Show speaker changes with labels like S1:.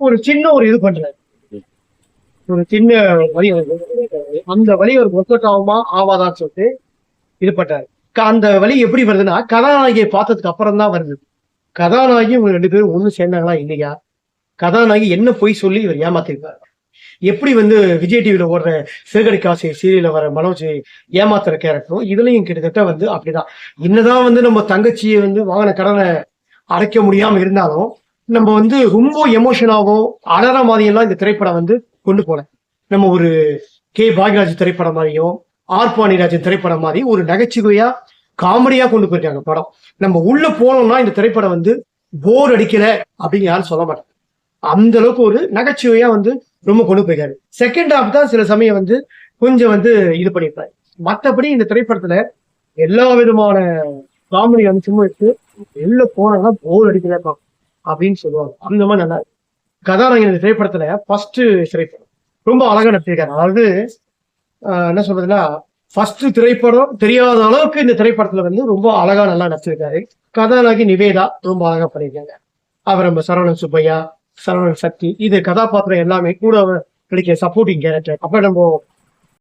S1: ஒரு சின்ன ஒரு இது பண்றாரு, ஒரு சின்ன வழி வருது. அந்த வழி ஒரு ஒர்க் அவுட் ஆகுமா ஆவாதான்னு சொல்லிட்டு இது பண்றாரு. அந்த வழி எப்படி வருதுன்னா கதாநாயகியை பார்த்ததுக்கு அப்புறம் தான் வருது. கதாநாயகி இவங்க 2 பேரும் ஒண்ணு சேர்ந்தாங்களா இல்லையா? கதாநாயகி என்ன பொய் சொல்லி இவர் ஏமாத்திருக்காரு? எப்படி வந்து விஜய் டிவில ஓடுற சிறுகடி காசு சீரியல்ல வர மனோஜ் ஏமாத்துற கேரக்டரும் இதுலயும் கிட்டத்தட்ட வந்து அப்படிதான். என்னதான் வந்து நம்ம தங்கச்சியை வந்து வாங்கின கடனை அடைக்க முடியாம இருந்தாலும் நம்ம வந்து ரொம்ப எமோஷனாவோ அலற மாதிரியெல்லாம் இந்த திரைப்படம் வந்து கொண்டு போல. நம்ம ஒரு பாக்யராஜ் திரைப்படம் மாதிரியும் பாண்டியராஜன் திரைப்படம் மாதிரி ஒரு நகைச்சுவையா காமெடியா கொண்டு போயிருக்காங்க படம். நம்ம உள்ள போனோம்னா இந்த திரைப்படம் வந்து போர் அடிக்கல அப்படின்னு யாரும் சொல்ல மாட்டாங்க. அந்த அளவுக்கு ஒரு நகைச்சுவையா வந்து ரொம்ப கொண்டு போயிருக்காரு. செகண்ட் ஹாஃப் தான் சில சமயம் வந்து கொஞ்சம் வந்து இது பண்ணியிருப்பாரு. மற்றபடி இந்த திரைப்படத்துல எல்லா விதமான காமெடி அம்சமும் இருக்கு. வெளில போனா போர் அடிக்கல அப்படின்னு சொல்லுவாங்க. அந்த மாதிரி நல்லா இருக்கு. கதாநாயகன் இந்த திரைப்படத்துல ஃபர்ஸ்ட் திரைப்படம் ரொம்ப அழகா நடிச்சிருக்காரு. அதாவது என்ன சொல்றதுன்னா ஃபர்ஸ்ட் திரைப்படம் தெரியாத அளவுக்கு இந்த திரைப்படத்துல வந்து ரொம்ப அழகா நல்லா நடிச்சிருக்காரு. கதாநாயகி நிவேதா ரொம்ப அழகா பண்ணியிருக்காங்க. அவர் நம்ம சரவணன் சுப்பையா, சரவணன் சக்தி, இது கதாபாத்திரம் எல்லாமே கூட கிடைக்கிற சப்போர்ட்டிங் கேரக்டர். அப்ப நம்ம